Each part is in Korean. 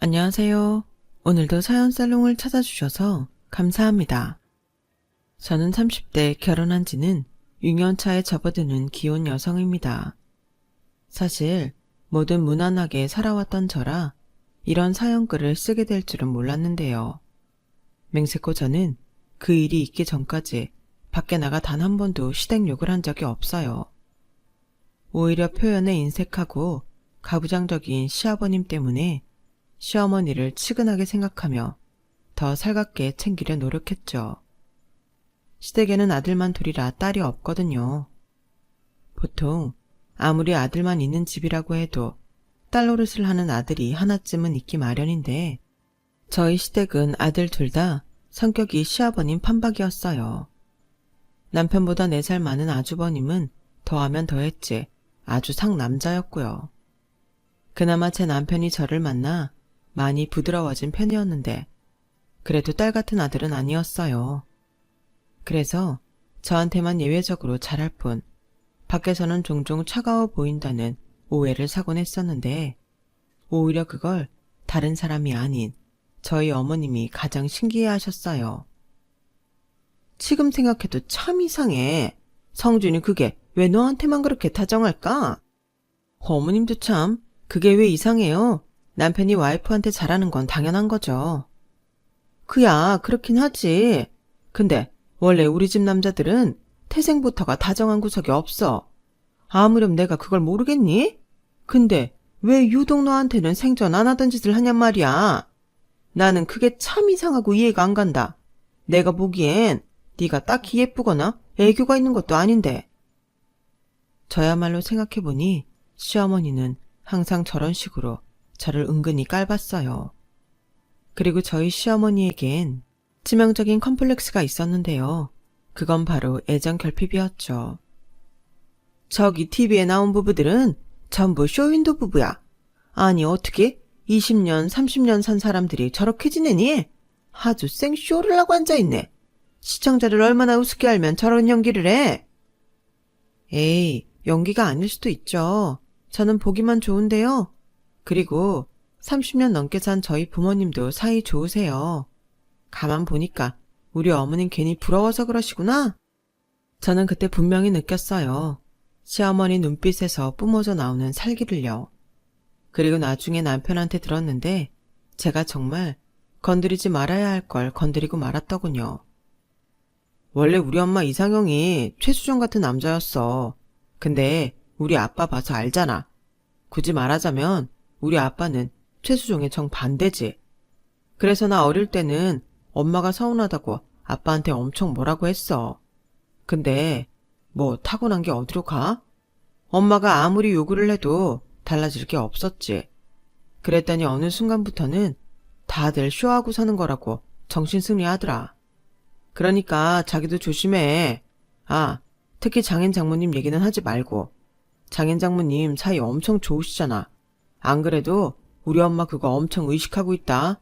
안녕하세요. 오늘도 사연 살롱을 찾아주셔서 감사합니다. 저는 30대 결혼한 지는 6년 차에 접어드는 기혼 여성입니다. 사실 뭐든 무난하게 살아왔던 저라 이런 사연글을 쓰게 될 줄은 몰랐는데요. 맹세코 저는 그 일이 있기 전까지 밖에 나가 단 한 번도 시댁욕을 한 적이 없어요. 오히려 표현에 인색하고 가부장적인 시아버님 때문에 시어머니를 치근하게 생각하며 더 살갑게 챙기려 노력했죠. 시댁에는 아들만 둘이라 딸이 없거든요. 보통 아무리 아들만 있는 집이라고 해도 딸 노릇을 하는 아들이 하나쯤은 있기 마련인데 저희 시댁은 아들 둘 다 성격이 시아버님 판박이었어요. 남편보다 4살 많은 아주버님은 더하면 더했지 아주 상남자였고요. 그나마 제 남편이 저를 만나 많이 부드러워진 편이었는데 그래도 딸 같은 아들은 아니었어요. 그래서 저한테만 예외적으로 잘할 뿐 밖에서는 종종 차가워 보인다는 오해를 사곤 했었는데 오히려 그걸 다른 사람이 아닌 저희 어머님이 가장 신기해하셨어요. 지금 생각해도 참 이상해. 성준이 그게 왜 너한테만 그렇게 다정할까? 어머님도 참 그게 왜 이상해요? 남편이 와이프한테 잘하는 건 당연한 거죠. 그야 그렇긴 하지. 근데 원래 우리 집 남자들은 태생부터가 다정한 구석이 없어. 아무렴 내가 그걸 모르겠니? 근데 왜 유독 너한테는 생전 안 하던 짓을 하냔 말이야. 나는 그게 참 이상하고 이해가 안 간다. 내가 보기엔 네가 딱히 예쁘거나 애교가 있는 것도 아닌데. 저야말로 생각해보니 시어머니는 항상 저런 식으로 저를 은근히 깔봤어요. 그리고 저희 시어머니에겐 치명적인 컴플렉스가 있었는데요. 그건 바로 애정 결핍이었죠. 저기 TV에 나온 부부들은 전부 쇼윈도 부부야. 아니 어떻게 20년, 30년 산 사람들이 저렇게 지내니? 아주 생쇼를 하고 앉아있네. 시청자를 얼마나 우습게 알면 저런 연기를 해? 에이, 연기가 아닐 수도 있죠. 저는 보기만 좋은데요. 그리고 30년 넘게 산 저희 부모님도 사이 좋으세요. 가만 보니까 우리 어머님 괜히 부러워서 그러시구나. 저는 그때 분명히 느꼈어요. 시어머니 눈빛에서 뿜어져 나오는 살기를요. 그리고 나중에 남편한테 들었는데 제가 정말 건드리지 말아야 할 걸 건드리고 말았더군요. 원래 우리 엄마 이상형이 최수정 같은 남자였어. 근데 우리 아빠 봐서 알잖아. 굳이 말하자면 우리 아빠는 최수종의 정반대지. 그래서 나 어릴 때는 엄마가 서운하다고 아빠한테 엄청 뭐라고 했어. 근데 뭐 타고난 게 어디로 가? 엄마가 아무리 요구를 해도 달라질 게 없었지. 그랬더니 어느 순간부터는 다들 쇼하고 사는 거라고 정신승리 하더라. 그러니까 자기도 조심해. 아, 특히 장인 장모님 얘기는 하지 말고. 장인 장모님 사이 엄청 좋으시잖아. 안 그래도 우리 엄마 그거 엄청 의식하고 있다.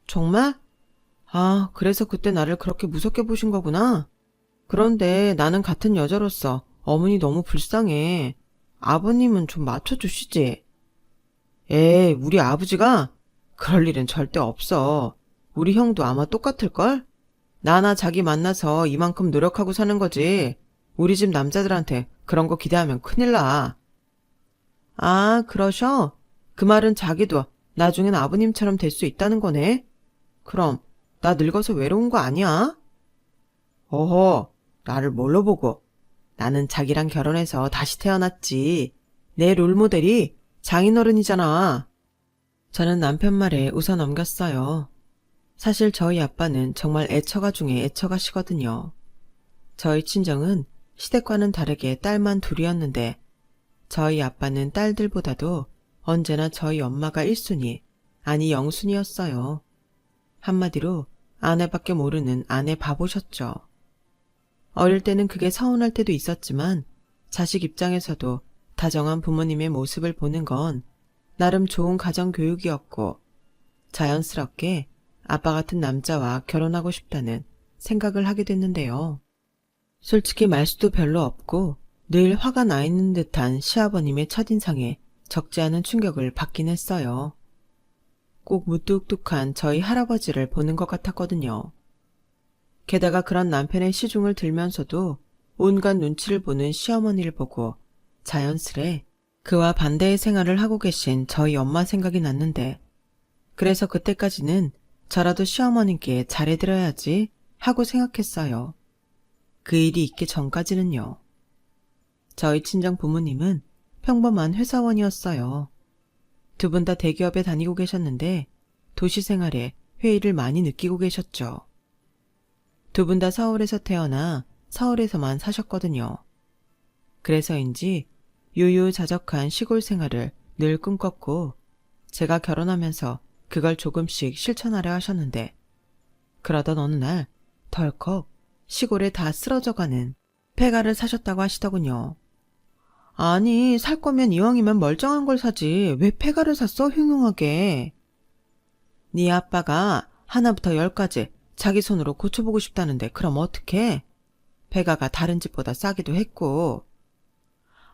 정말? 아, 그래서 그때 나를 그렇게 무섭게 보신 거구나. 그런데 나는 같은 여자로서 어머니 너무 불쌍해. 아버님은 좀 맞춰주시지. 에이, 우리 아버지가? 그럴 일은 절대 없어. 우리 형도 아마 똑같을걸? 나나 자기 만나서 이만큼 노력하고 사는 거지. 우리 집 남자들한테 그런 거 기대하면 큰일 나. 아, 그러셔? 그 말은 자기도 나중엔 아버님처럼 될 수 있다는 거네? 그럼 나 늙어서 외로운 거 아니야? 어허, 나를 뭘로 보고. 나는 자기랑 결혼해서 다시 태어났지. 내 롤모델이 장인어른이잖아. 저는 남편 말에 웃어 넘겼어요. 사실 저희 아빠는 정말 애처가 중에 애처가시거든요. 저희 친정은 시댁과는 다르게 딸만 둘이었는데 저희 아빠는 딸들보다도 언제나 저희 엄마가 1순위, 아니 0순위였어요. 한마디로 아내밖에 모르는 아내 바보셨죠. 어릴 때는 그게 서운할 때도 있었지만 자식 입장에서도 다정한 부모님의 모습을 보는 건 나름 좋은 가정교육이었고 자연스럽게 아빠 같은 남자와 결혼하고 싶다는 생각을 하게 됐는데요. 솔직히 말수도 별로 없고 늘 화가 나 있는 듯한 시아버님의 첫인상에 적지 않은 충격을 받긴 했어요. 꼭 무뚝뚝한 저희 할아버지를 보는 것 같았거든요. 게다가 그런 남편의 시중을 들면서도 온갖 눈치를 보는 시어머니를 보고 자연스레 그와 반대의 생활을 하고 계신 저희 엄마 생각이 났는데, 그래서 그때까지는 저라도 시어머님께 잘해드려야지 하고 생각했어요. 그 일이 있기 전까지는요. 저희 친정 부모님은 평범한 회사원이었어요. 두 분 다 대기업에 다니고 계셨는데 도시 생활에 회의를 많이 느끼고 계셨죠. 두 분 다 서울에서 태어나 서울에서만 사셨거든요. 그래서인지 유유자적한 시골 생활을 늘 꿈꿨고, 제가 결혼하면서 그걸 조금씩 실천하려 하셨는데, 그러던 어느 날 덜컥 시골에 다 쓰러져가는 폐가를 사셨다고 하시더군요. 아니, 살 거면 이왕이면 멀쩡한 걸 사지 왜 폐가를 샀어, 흉흉하게. 네 아빠가 하나부터 10까지 자기 손으로 고쳐보고 싶다는데 그럼 어떡해? 폐가가 다른 집보다 싸기도 했고.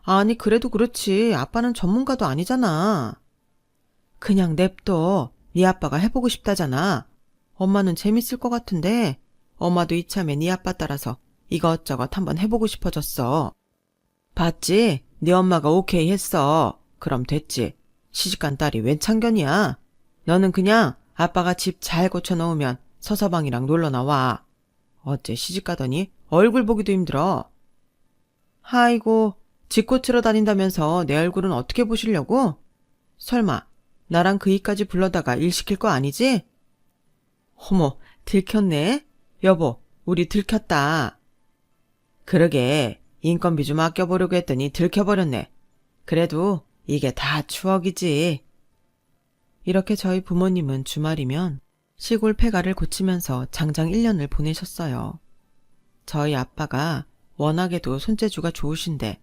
아니, 그래도 그렇지, 아빠는 전문가도 아니잖아. 그냥 냅둬. 네 아빠가 해보고 싶다잖아. 엄마는 재밌을 것 같은데 엄마도 이참에 네 아빠 따라서 이것저것 한번 해보고 싶어졌어. 봤지? 네 엄마가 오케이 했어. 그럼 됐지. 시집간 딸이 웬 참견이야. 너는 그냥 아빠가 집 잘 고쳐놓으면 서서방이랑 놀러 나와. 어째 시집가더니 얼굴 보기도 힘들어. 아이고, 집 고치러 다닌다면서 내 얼굴은 어떻게 보시려고? 설마 나랑 그 이까지 불러다가 일 시킬 거 아니지? 어머, 들켰네. 여보, 우리 들켰다. 그러게, 인건비 좀 아껴보려고 했더니 들켜버렸네. 그래도 이게 다 추억이지. 이렇게 저희 부모님은 주말이면 시골 폐가를 고치면서 장장 1년을 보내셨어요. 저희 아빠가 워낙에도 손재주가 좋으신데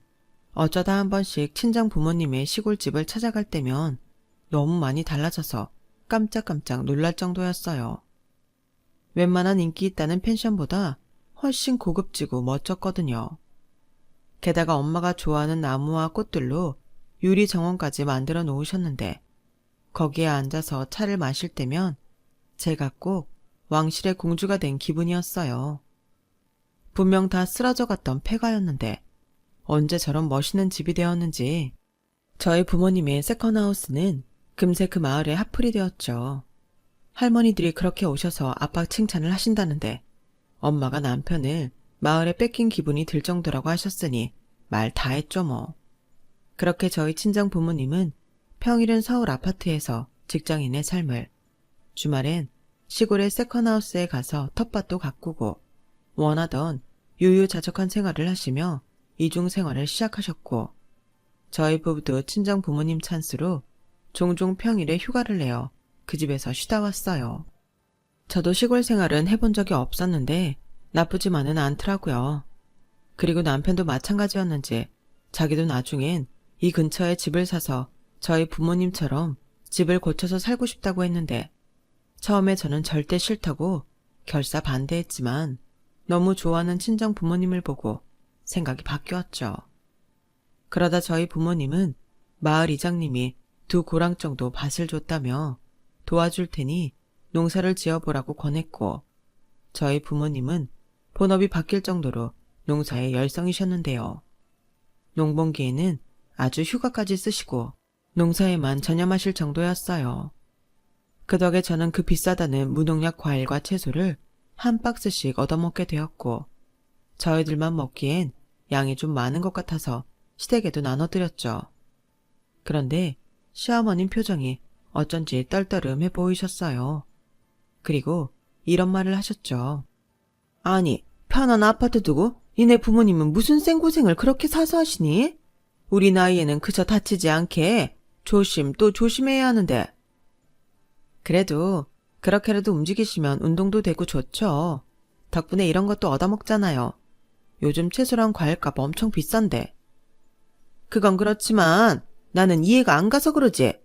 어쩌다 한 번씩 친정 부모님의 시골집을 찾아갈 때면 너무 많이 달라져서 깜짝깜짝 놀랄 정도였어요. 웬만한 인기 있다는 펜션보다 훨씬 고급지고 멋졌거든요. 게다가 엄마가 좋아하는 나무와 꽃들로 유리 정원까지 만들어 놓으셨는데, 거기에 앉아서 차를 마실 때면 제가 꼭 왕실의 공주가 된 기분이었어요. 분명 다 쓰러져 갔던 폐가였는데 언제 저런 멋있는 집이 되었는지. 저희 부모님의 세컨하우스는 금세 그 마을의 핫플이 되었죠. 할머니들이 그렇게 오셔서 아빠 칭찬을 하신다는데 엄마가 남편을 마을에 뺏긴 기분이 들 정도라고 하셨으니 말 다 했죠 뭐. 그렇게 저희 친정 부모님은 평일은 서울 아파트에서 직장인의 삶을, 주말엔 시골의 세컨하우스에 가서 텃밭도 가꾸고 원하던 유유자적한 생활을 하시며 이중 생활을 시작하셨고, 저희 부부도 친정 부모님 찬스로 종종 평일에 휴가를 내어 그 집에서 쉬다 왔어요. 저도 시골 생활은 해본 적이 없었는데 나쁘지만은 않더라고요. 그리고 남편도 마찬가지였는지 자기도 나중엔 이 근처에 집을 사서 저희 부모님처럼 집을 고쳐서 살고 싶다고 했는데, 처음에 저는 절대 싫다고 결사 반대했지만 너무 좋아하는 친정 부모님을 보고 생각이 바뀌었죠. 그러다 저희 부모님은 마을 이장님이 2고랑 정도 밭을 줬다며 도와줄 테니 농사를 지어보라고 권했고, 저희 부모님은 본업이 바뀔 정도로 농사에 열성이셨는데요. 농번기에는 아주 휴가까지 쓰시고 농사에만 전념하실 정도였어요. 그 덕에 저는 그 비싸다는 무농약 과일과 채소를 한 박스씩 얻어먹게 되었고, 저희들만 먹기엔 양이 좀 많은 것 같아서 시댁에도 나눠드렸죠. 그런데 시어머님 표정이 어쩐지 떨떠름해 보이셨어요. 그리고 이런 말을 하셨죠. 아니, 편한 아파트 두고 니네 부모님은 무슨 생고생을 그렇게 사서 하시니? 우리 나이에는 그저 다치지 않게 조심 또 조심해야 하는데. 그래도 그렇게라도 움직이시면 운동도 되고 좋죠. 덕분에 이런 것도 얻어먹잖아요. 요즘 채소랑 과일값 엄청 비싼데. 그건 그렇지만 나는 이해가 안 가서 그러지.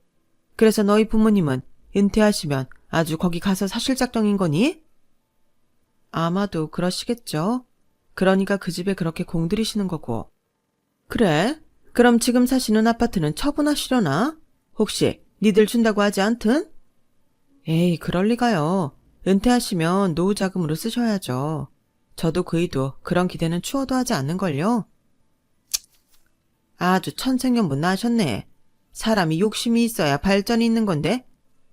그래서 너희 부모님은 은퇴하시면 아주 거기 가서 사실 작정인 거니? 아마도 그러시겠죠. 그러니까 그 집에 그렇게 공들이시는 거고. 그래? 그럼 지금 사시는 아파트는 처분하시려나? 혹시 니들 준다고 하지 않든? 에이, 그럴 리가요. 은퇴하시면 노후 자금으로 쓰셔야죠. 저도 그이도 그런 기대는 추워도 하지 않는걸요. 아주 천생연분 나셨네. 사람이 욕심이 있어야 발전이 있는 건데.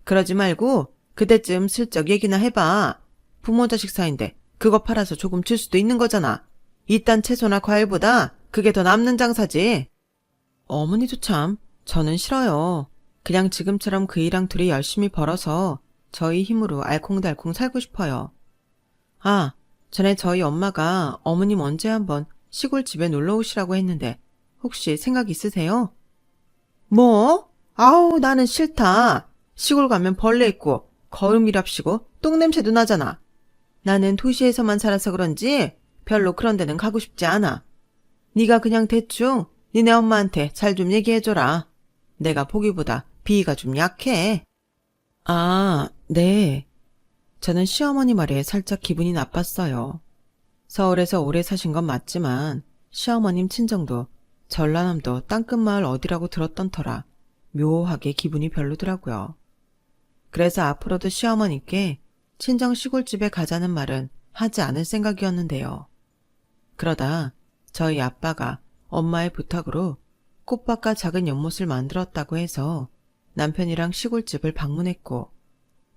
그러지 말고 그때쯤 슬쩍 얘기나 해봐. 부모 자식 사이인데 그거 팔아서 조금 줄 수도 있는 거잖아. 이딴 채소나 과일보다 그게 더 남는 장사지. 어머니도 참, 저는 싫어요. 그냥 지금처럼 그이랑 둘이 열심히 벌어서 저희 힘으로 알콩달콩 살고 싶어요. 아, 전에 저희 엄마가 어머님 언제 한번 시골집에 놀러 오시라고 했는데 혹시 생각 있으세요? 뭐? 아우, 나는 싫다. 시골 가면 벌레 있고 거름이랍시고 똥냄새도 나잖아. 나는 도시에서만 살아서 그런지 별로 그런 데는 가고 싶지 않아. 네가 그냥 대충 니네 엄마한테 잘 좀 얘기해줘라. 내가 보기보다 비위가 좀 약해. 아, 네. 저는 시어머니 말에 살짝 기분이 나빴어요. 서울에서 오래 사신 건 맞지만 시어머님 친정도 전라남도 땅끝마을 어디라고 들었던 터라 묘하게 기분이 별로더라고요. 그래서 앞으로도 시어머니께 친정 시골집에 가자는 말은 하지 않을 생각이었는데요. 그러다 저희 아빠가 엄마의 부탁으로 꽃밭과 작은 연못을 만들었다고 해서 남편이랑 시골집을 방문했고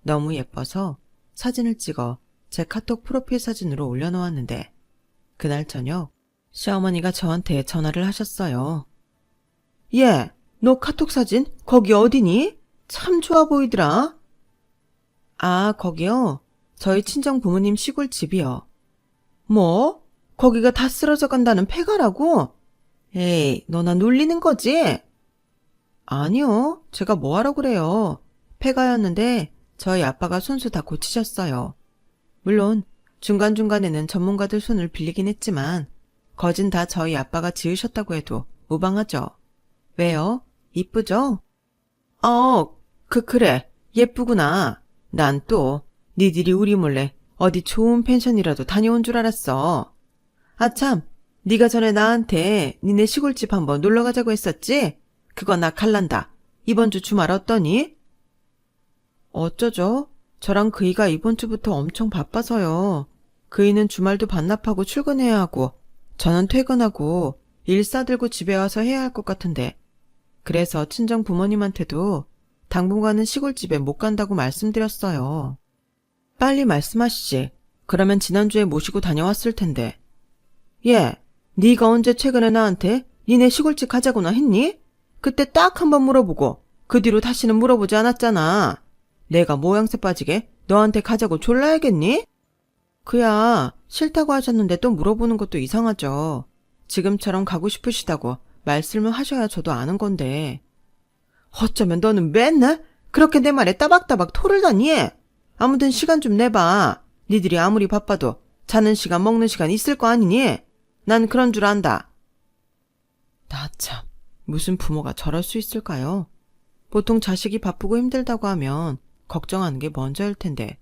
너무 예뻐서 사진을 찍어 제 카톡 프로필 사진으로 올려놓았는데 그날 저녁 시어머니가 저한테 전화를 하셨어요. 예, 너 카톡 사진 거기 어디니? 참 좋아 보이더라. 아, 거기요? 저희 친정 부모님 시골집이요. 뭐? 거기가 다 쓰러져 간다는 폐가라고? 에이, 너나 놀리는 거지? 아니요, 제가 뭐하러 그래요. 폐가였는데 저희 아빠가 손수 다 고치셨어요. 물론 중간중간에는 전문가들 손을 빌리긴 했지만 거진 다 저희 아빠가 지으셨다고 해도 무방하죠. 왜요? 이쁘죠? 그래. 예쁘구나. 난 또 니들이 우리 몰래 어디 좋은 펜션이라도 다녀온 줄 알았어. 아참, 네가 전에 나한테 니네 시골집 한번 놀러 가자고 했었지? 그거 나 갈란다. 이번 주 주말 어떠니? 어쩌죠? 저랑 그이가 이번 주부터 엄청 바빠서요. 그이는 주말도 반납하고 출근해야 하고 저는 퇴근하고 일 싸들고 집에 와서 해야 할 것 같은데 그래서 친정 부모님한테도 당분간은 시골집에 못 간다고 말씀드렸어요. 빨리 말씀하시지. 그러면 지난주에 모시고 다녀왔을 텐데. 예, 네가 언제 최근에 나한테 니네 시골집 가자고나 했니? 그때 딱 한 번 물어보고 그 뒤로 다시는 물어보지 않았잖아. 내가 모양새 빠지게 너한테 가자고 졸라야겠니? 그야 싫다고 하셨는데 또 물어보는 것도 이상하죠. 지금처럼 가고 싶으시다고 말씀을 하셔야 저도 아는 건데. 어쩌면 너는 맨날 그렇게 내 말에 따박따박 토를 다니? 아무튼 시간 좀 내봐. 니들이 아무리 바빠도 자는 시간 먹는 시간 있을 거 아니니? 난 그런 줄 안다. 나 참, 무슨 부모가 저럴 수 있을까요? 보통 자식이 바쁘고 힘들다고 하면 걱정하는 게 먼저일 텐데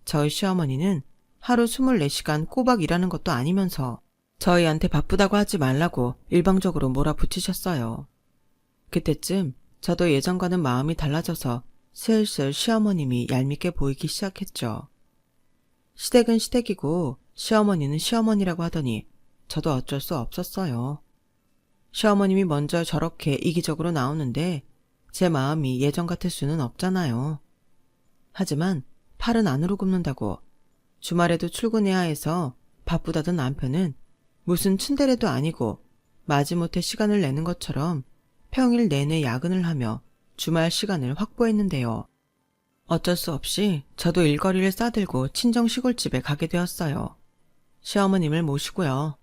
저희 시어머니는 하루 24시간 꼬박 일하는 것도 아니면서 저희한테 바쁘다고 하지 말라고 일방적으로 몰아붙이셨어요. 그때쯤 저도 예전과는 마음이 달라져서 슬슬 시어머님이 얄밉게 보이기 시작했죠. 시댁은 시댁이고 시어머니는 시어머니라고 하더니 저도 어쩔 수 없었어요. 시어머님이 먼저 저렇게 이기적으로 나오는데 제 마음이 예전 같을 수는 없잖아요. 하지만 팔은 안으로 굽는다고 주말에도 출근해야 해서 바쁘다던 남편은 무슨 츤데레도 아니고 마지못해 시간을 내는 것처럼 평일 내내 야근을 하며 주말 시간을 확보했는데요. 어쩔 수 없이 저도 일거리를 싸들고 친정 시골집에 가게 되었어요. 시어머님을 모시고요.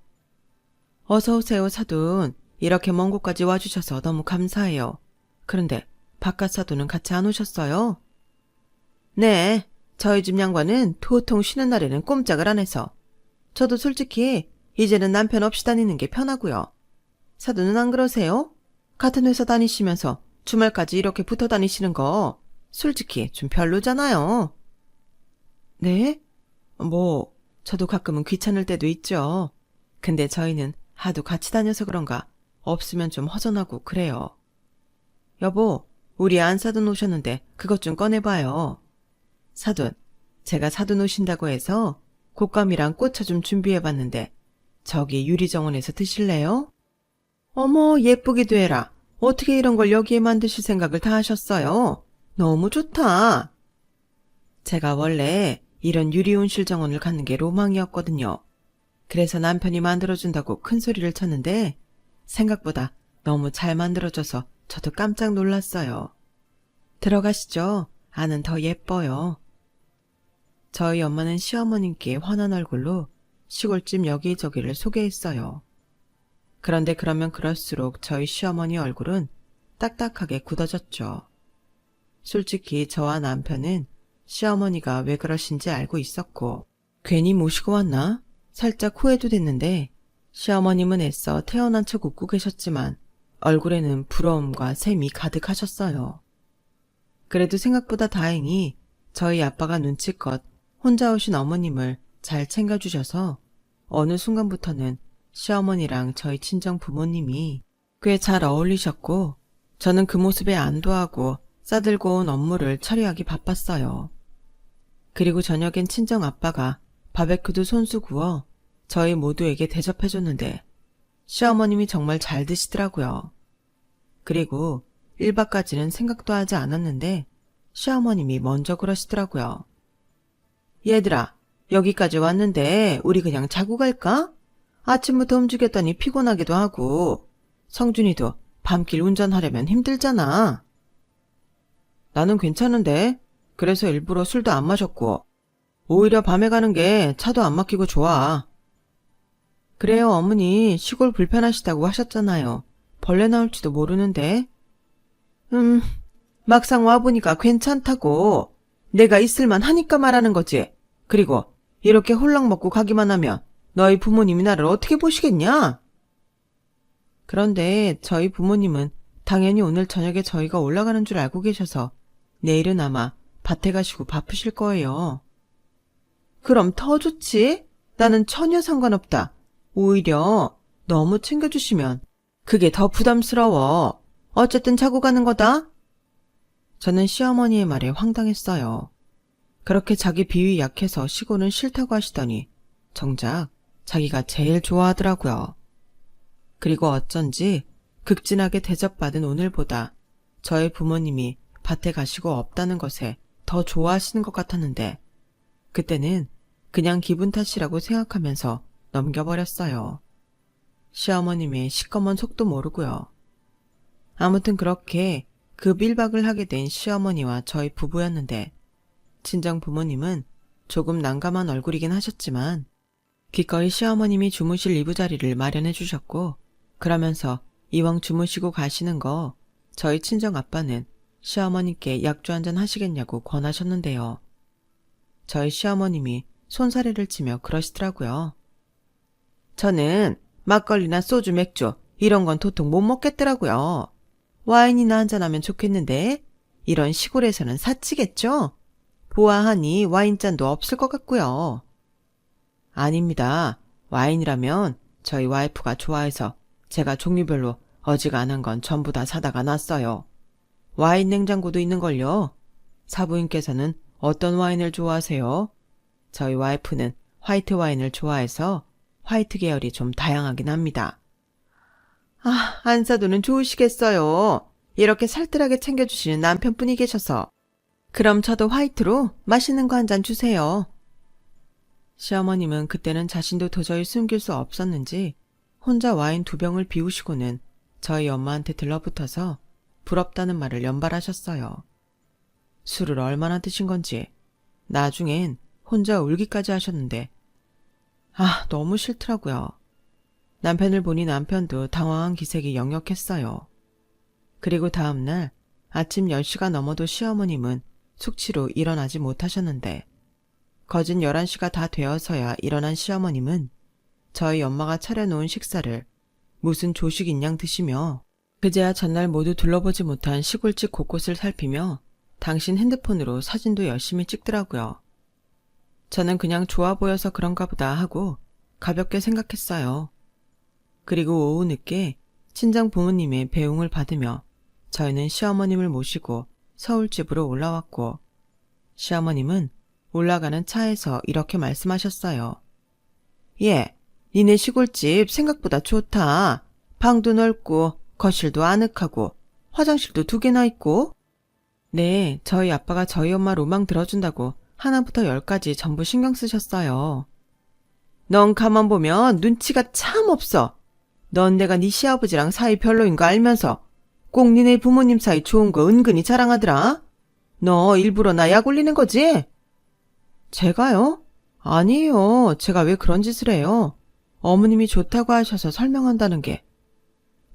어서 오세요, 사돈. 이렇게 먼 곳까지 와주셔서 너무 감사해요. 그런데 바깥 사돈은 같이 안 오셨어요? 네, 저희 집 양반은 도통 쉬는 날에는 꼼짝을 안 해서. 저도 솔직히 이제는 남편 없이 다니는 게 편하고요. 사돈은 안 그러세요? 같은 회사 다니시면서 주말까지 이렇게 붙어 다니시는 거 솔직히 좀 별로잖아요. 네? 저도 가끔은 귀찮을 때도 있죠. 근데 저희는 하도 같이 다녀서 그런가 없으면 좀 허전하고 그래요. 여보, 우리 안사돈 오셨는데 그것 좀 꺼내봐요. 사돈, 제가 사돈 오신다고 해서 곶감이랑 꽃차 좀 준비해봤는데 저기 유리정원에서 드실래요? 어머, 예쁘기도 해라. 어떻게 이런 걸 여기에 만드실 생각을 다 하셨어요? 너무 좋다. 제가 원래 이런 유리온실 정원을 갖는 게 로망이었거든요. 그래서 남편이 만들어준다고 큰 소리를 쳤는데 생각보다 너무 잘 만들어져서 저도 깜짝 놀랐어요. 들어가시죠. 안은 더 예뻐요. 저희 엄마는 시어머님께 환한 얼굴로 시골집 여기저기를 소개했어요. 그런데 그러면 그럴수록 저희 시어머니 얼굴은 딱딱하게 굳어졌죠. 솔직히 저와 남편은 시어머니가 왜 그러신지 알고 있었고 괜히 모시고 왔나? 살짝 후회도 됐는데 시어머님은 애써 태어난 척 웃고 계셨지만 얼굴에는 부러움과 샘이 가득하셨어요. 그래도 생각보다 다행히 저희 아빠가 눈치껏 혼자 오신 어머님을 잘 챙겨주셔서 어느 순간부터는 시어머니랑 저희 친정 부모님이 꽤 잘 어울리셨고 저는 그 모습에 안도하고 싸들고 온 업무를 처리하기 바빴어요. 그리고 저녁엔 친정 아빠가 바베큐도 손수 구워 저희 모두에게 대접해줬는데 시어머님이 정말 잘 드시더라고요. 그리고 1박까지는 생각도 하지 않았는데 시어머님이 먼저 그러시더라고요. 얘들아, 여기까지 왔는데 우리 그냥 자고 갈까? 아침부터 움직였더니 피곤하기도 하고 성준이도 밤길 운전하려면 힘들잖아. 나는 괜찮은데 그래서 일부러 술도 안 마셨고 오히려 밤에 가는 게 차도 안 막히고 좋아. 그래요, 어머니 시골 불편하시다고 하셨잖아요. 벌레 나올지도 모르는데. 막상 와보니까 괜찮다고. 내가 있을만 하니까 말하는 거지. 그리고 이렇게 홀랑 먹고 가기만 하면 너희 부모님이 나를 어떻게 보시겠냐? 그런데 저희 부모님은 당연히 오늘 저녁에 저희가 올라가는 줄 알고 계셔서 내일은 아마 밭에 가시고 바쁘실 거예요. 그럼 더 좋지? 나는 전혀 상관없다. 오히려 너무 챙겨주시면 그게 더 부담스러워. 어쨌든 자고 가는 거다. 저는 시어머니의 말에 황당했어요. 그렇게 자기 비위 약해서 시골은 싫다고 하시더니 정작 자기가 제일 좋아하더라고요. 그리고 어쩐지 극진하게 대접받은 오늘보다 저희 부모님이 밭에 가시고 없다는 것에 더 좋아하시는 것 같았는데 그때는 그냥 기분 탓이라고 생각하면서 넘겨버렸어요. 시어머님의 시꺼먼 속도 모르고요. 아무튼 그렇게 급 1박을 하게 된 시어머니와 저희 부부였는데 친정 부모님은 조금 난감한 얼굴이긴 하셨지만 기꺼이 시어머님이 주무실 이부자리를 마련해 주셨고 그러면서 이왕 주무시고 가시는 거 저희 친정 아빠는 시어머니께 약주 한잔 하시겠냐고 권하셨는데요. 저희 시어머님이 손사래를 치며 그러시더라고요. 저는 막걸리나 소주, 맥주 이런 건 도통 못 먹겠더라고요. 와인이나 한잔하면 좋겠는데 이런 시골에서는 사치겠죠? 보아하니 와인잔도 없을 것 같고요. 아닙니다. 와인이라면 저희 와이프가 좋아해서 제가 종류별로 어지간한 건 전부 다 사다가 놨어요. 와인 냉장고도 있는걸요. 사부인께서는 어떤 와인을 좋아하세요? 저희 와이프는 화이트 와인을 좋아해서 화이트 계열이 좀 다양하긴 합니다. 아, 안사도는 좋으시겠어요. 이렇게 살뜰하게 챙겨주시는 남편분이 계셔서. 그럼 저도 화이트로 맛있는 거 한 잔 주세요. 시어머님은 그때는 자신도 도저히 숨길 수 없었는지 혼자 와인 2병을 비우시고는 저희 엄마한테 들러붙어서 부럽다는 말을 연발하셨어요. 술을 얼마나 드신 건지 나중엔 혼자 울기까지 하셨는데 너무 싫더라고요. 남편을 보니 남편도 당황한 기색이 역력했어요. 그리고 다음날 아침 10시가 넘어도 시어머님은 숙취로 일어나지 못하셨는데 거진 11시가 다 되어서야 일어난 시어머님은 저희 엄마가 차려놓은 식사를 무슨 조식인 양 드시며 그제야 전날 모두 둘러보지 못한 시골집 곳곳을 살피며 당신 핸드폰으로 사진도 열심히 찍더라고요. 저는 그냥 좋아 보여서 그런가 보다 하고 가볍게 생각했어요. 그리고 오후 늦게 친정 부모님의 배웅을 받으며 저희는 시어머님을 모시고 서울집으로 올라왔고 시어머님은 올라가는 차에서 이렇게 말씀하셨어요. 예, 니네 시골집 생각보다 좋다. 방도 넓고 거실도 아늑하고 화장실도 2개나 있고. 네, 저희 아빠가 저희 엄마 로망 들어준다고 하나부터 10까지 전부 신경 쓰셨어요. 넌 가만 보면 눈치가 참 없어. 넌 내가 네 시아버지랑 사이 별로인 거 알면서 꼭 니네 부모님 사이 좋은 거 은근히 자랑하더라. 너 일부러 나 약 올리는 거지? 제가요? 아니에요. 제가 왜 그런 짓을 해요? 어머님이 좋다고 하셔서 설명한다는 게.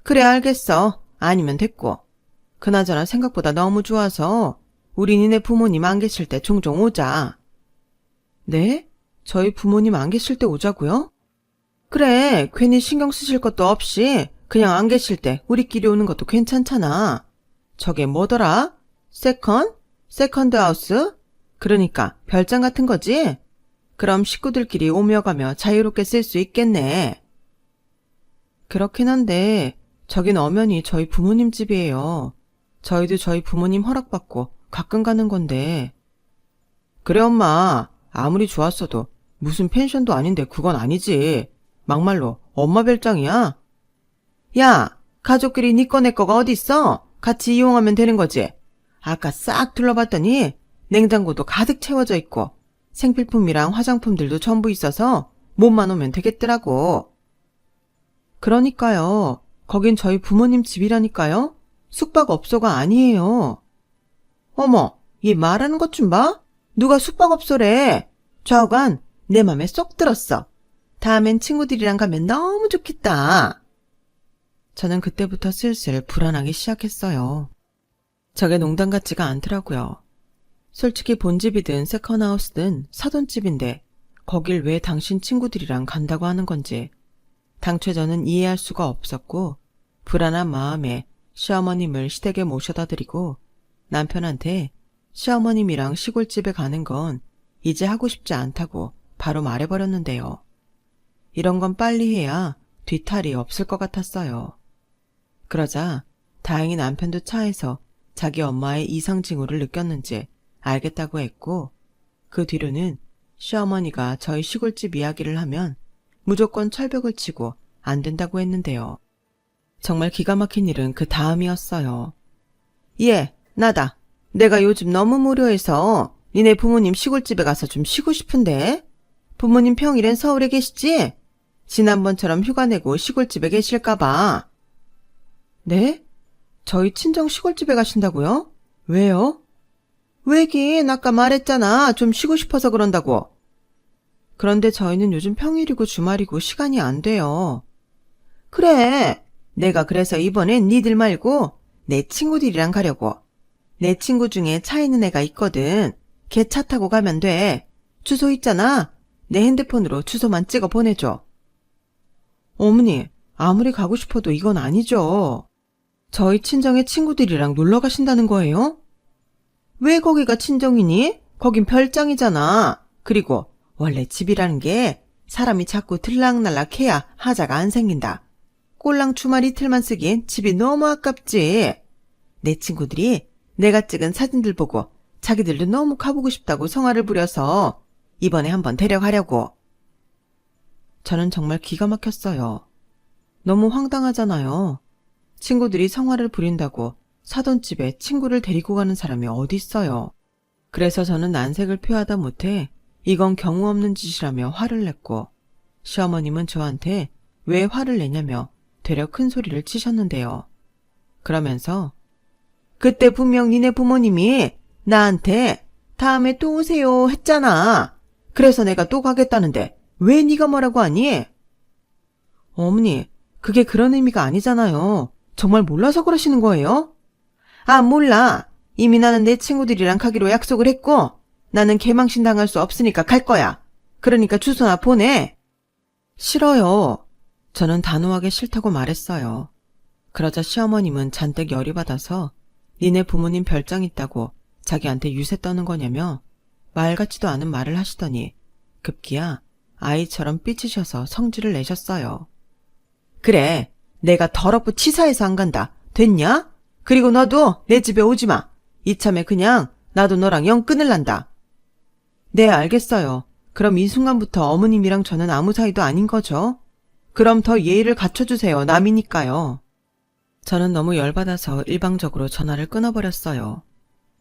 그래, 알겠어. 아니면 됐고. 그나저나 생각보다 너무 좋아서 우리 니네 부모님 안 계실 때 종종 오자. 네? 저희 부모님 안 계실 때 오자고요? 그래, 괜히 신경 쓰실 것도 없이 그냥 안 계실 때 우리끼리 오는 것도 괜찮잖아. 저게 뭐더라? 세컨드 하우스? 그러니까 별장 같은 거지? 그럼 식구들끼리 오며 가며 자유롭게 쓸 수 있겠네. 그렇긴 한데 저긴 엄연히 저희 부모님 집이에요. 저희도 저희 부모님 허락받고 가끔 가는 건데. 그래 엄마, 아무리 좋았어도 무슨 펜션도 아닌데 그건 아니지. 막말로 엄마 별장이야? 야, 가족끼리 니 거 내 거가 어딨어? 같이 이용하면 되는 거지. 아까 싹 둘러봤더니 냉장고도 가득 채워져 있고 생필품이랑 화장품들도 전부 있어서 몸만 오면 되겠더라고. 그러니까요. 거긴 저희 부모님 집이라니까요. 숙박업소가 아니에요. 어머, 얘 말하는 것 좀 봐. 누가 숙박업소래. 좌우간 내 맘에 쏙 들었어. 다음엔 친구들이랑 가면 너무 좋겠다. 저는 그때부터 슬슬 불안하기 시작했어요. 저게 농담 같지가 않더라고요. 솔직히 본집이든 세컨하우스든 사돈집인데 거길 왜 당신 친구들이랑 간다고 하는 건지 당최 저는 이해할 수가 없었고 불안한 마음에 시어머님을 시댁에 모셔다 드리고 남편한테 시어머님이랑 시골집에 가는 건 이제 하고 싶지 않다고 바로 말해버렸는데요. 이런 건 빨리 해야 뒤탈이 없을 것 같았어요. 그러자 다행히 남편도 차에서 자기 엄마의 이상 징후를 느꼈는지 알겠다고 했고 그 뒤로는 시어머니가 저희 시골집 이야기를 하면 무조건 철벽을 치고 안 된다고 했는데요. 정말 기가 막힌 일은 그 다음이었어요. 예, 나다. 내가 요즘 너무 무료해서 니네 부모님 시골집에 가서 좀 쉬고 싶은데. 부모님 평일엔 서울에 계시지? 지난번처럼 휴가 내고 시골집에 계실까봐. 네? 저희 친정 시골집에 가신다고요? 왜요? 왜긴 아까 말했잖아. 좀 쉬고 싶어서 그런다고. 그런데 저희는 요즘 평일이고 주말이고 시간이 안 돼요. 그래. 내가 그래서 이번엔 니들 말고 내 친구들이랑 가려고. 내 친구 중에 차 있는 애가 있거든. 걔 차 타고 가면 돼. 주소 있잖아. 내 핸드폰으로 주소만 찍어 보내줘. 어머니, 아무리 가고 싶어도 이건 아니죠. 저희 친정의 친구들이랑 놀러 가신다는 거예요? 왜 거기가 친정이니? 거긴 별장이잖아. 그리고 원래 집이라는 게 사람이 자꾸 들락날락해야 하자가 안 생긴다. 꼴랑 주말 이틀만 쓰기엔 집이 너무 아깝지. 내 친구들이 내가 찍은 사진들 보고 자기들도 너무 가보고 싶다고 성화를 부려서 이번에 한번 데려가려고. 저는 정말 기가 막혔어요. 너무 황당하잖아요. 친구들이 성화를 부린다고 사돈집에 친구를 데리고 가는 사람이 어디 있어요. 그래서 저는 난색을 표하다 못해 이건 경우 없는 짓이라며 화를 냈고 시어머님은 저한테 왜 화를 내냐며 되려 큰 소리를 치셨는데요. 그러면서 그때 분명 니네 부모님이 나한테 다음에 또 오세요 했잖아. 그래서 내가 또 가겠다는데 왜 네가 뭐라고 하니? 어머니, 그게 그런 의미가 아니잖아요. 정말 몰라서 그러시는 거예요? 아, 몰라. 이미 나는 내 친구들이랑 가기로 약속을 했고 나는 개망신 당할 수 없으니까 갈 거야. 그러니까 주소나 보내. 싫어요. 저는 단호하게 싫다고 말했어요. 그러자 시어머님은 잔뜩 열이 받아서 니네 부모님 별장 있다고 자기한테 유세 떠는 거냐며 말 같지도 않은 말을 하시더니 급기야 아이처럼 삐치셔서 성질을 내셨어요. 그래, 내가 더럽고 치사해서 안 간다. 됐냐? 그리고 너도 내 집에 오지 마. 이참에 그냥 나도 너랑 영 끊을란다. 네, 알겠어요. 그럼 이 순간부터 어머님이랑 저는 아무 사이도 아닌 거죠? 그럼 더 예의를 갖춰주세요. 남이니까요. 저는 너무 열받아서 일방적으로 전화를 끊어버렸어요.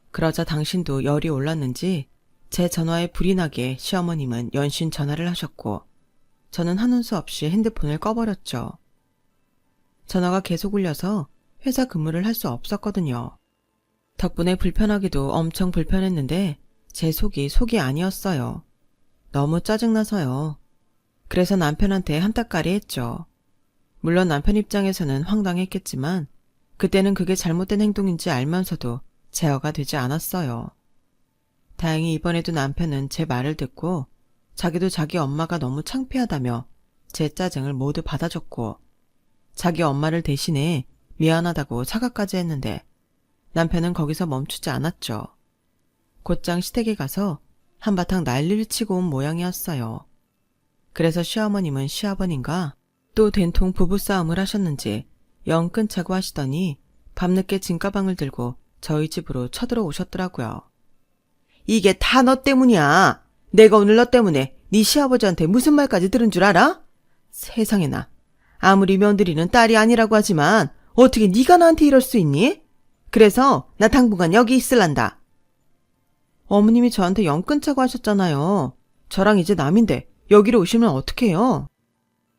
그러자 당신도 열이 올랐는지 제 전화에 불이 나게 시어머님은 연신 전화를 하셨고 저는 하는 수 없이 핸드폰을 꺼버렸죠. 전화가 계속 울려서 회사 근무를 할 수 없었거든요. 덕분에 불편하기도 엄청 불편했는데 제 속이 아니었어요. 너무 짜증나서요. 그래서 남편한테 한따까리 했죠. 물론 남편 입장에서는 황당했겠지만 그때는 그게 잘못된 행동인지 알면서도 제어가 되지 않았어요. 다행히 이번에도 남편은 제 말을 듣고 자기도 자기 엄마가 너무 창피하다며 제 짜증을 모두 받아줬고 자기 엄마를 대신해 미안하다고 사과까지 했는데 남편은 거기서 멈추지 않았죠. 곧장 시댁에 가서 한바탕 난리를 치고 온 모양이었어요. 그래서 시어머님은 시아버님과 또 된통 부부싸움을 하셨는지 영 끊자고 하시더니 밤늦게 짐가방을 들고 저희 집으로 쳐들어오셨더라고요. 이게 다 너 때문이야. 내가 오늘 너 때문에 네 시아버지한테 무슨 말까지 들은 줄 알아? 세상에나. 아무리 며느리는 딸이 아니라고 하지만 어떻게 네가 나한테 이럴 수 있니? 그래서 나 당분간 여기 있을란다. 어머님이 저한테 영 끊자고 하셨잖아요. 저랑 이제 남인데 여기로 오시면 어떡해요?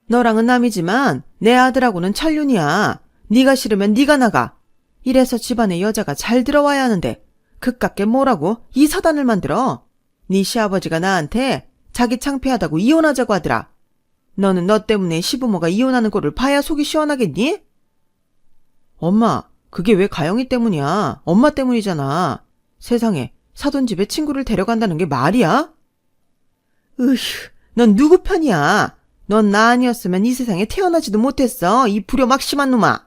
너랑은 남이지만 내 아들하고는 천륜이야. 네가 싫으면 네가 나가. 이래서 집안에 여자가 잘 들어와야 하는데 그깟게 뭐라고 이 사단을 만들어. 네 시아버지가 나한테 자기 창피하다고 이혼하자고 하더라. 너는 너 때문에 시부모가 이혼하는 꼴을 봐야 속이 시원하겠니? 엄마, 그게 왜 가영이 때문이야? 엄마 때문이잖아. 세상에 사돈집에 친구를 데려간다는 게 말이야? 으휴, 넌 누구 편이야? 넌 나 아니었으면 이 세상에 태어나지도 못했어. 이 불효막심한 놈아.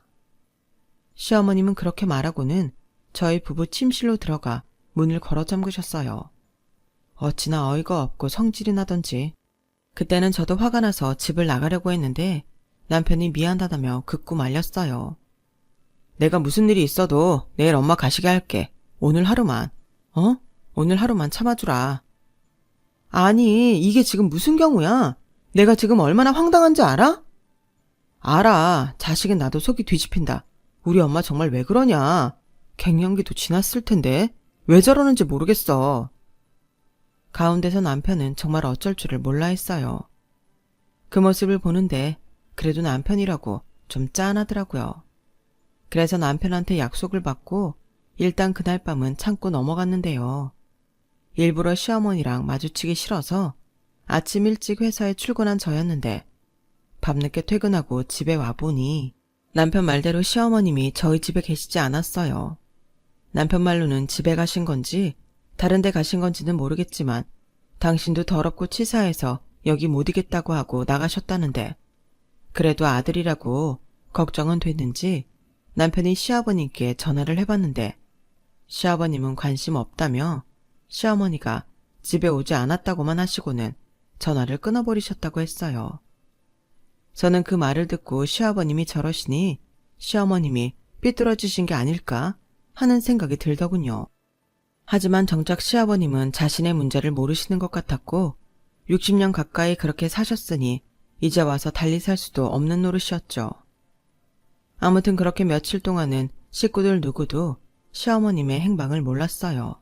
시어머님은 그렇게 말하고는 저희 부부 침실로 들어가 문을 걸어 잠그셨어요. 어찌나 어이가 없고 성질이 나던지. 그때는 저도 화가 나서 집을 나가려고 했는데 남편이 미안하다며 극구 말렸어요. 내가 무슨 일이 있어도 내일 엄마 가시게 할게. 오늘 하루만. 오늘 하루만 참아주라. 아니, 이게 지금 무슨 경우야? 내가 지금 얼마나 황당한지 알아? 알아. 자식은 나도 속이 뒤집힌다. 우리 엄마 정말 왜 그러냐. 갱년기도 지났을 텐데 왜 저러는지 모르겠어. 가운데서 남편은 정말 어쩔 줄을 몰라 했어요. 그 모습을 보는데 그래도 남편이라고 좀 짠하더라고요. 그래서 남편한테 약속을 받고 일단 그날 밤은 참고 넘어갔는데요. 일부러 시어머니랑 마주치기 싫어서 아침 일찍 회사에 출근한 저였는데 밤늦게 퇴근하고 집에 와보니 남편 말대로 시어머님이 저희 집에 계시지 않았어요. 남편 말로는 집에 가신 건지 다른 데 가신 건지는 모르겠지만 당신도 더럽고 치사해서 여기 못 이겠다고 하고 나가셨다는데 그래도 아들이라고 걱정은 됐는지 남편이 시아버님께 전화를 해봤는데 시아버님은 관심 없다며 시어머니가 집에 오지 않았다고만 하시고는 전화를 끊어버리셨다고 했어요. 저는 그 말을 듣고 시아버님이 저러시니 시어머님이 삐뚤어지신 게 아닐까 하는 생각이 들더군요. 하지만 정작 시아버님은 자신의 문제를 모르시는 것 같았고 60년 가까이 그렇게 사셨으니 이제 와서 달리 살 수도 없는 노릇이었죠. 아무튼 그렇게 며칠 동안은 식구들 누구도 시어머님의 행방을 몰랐어요.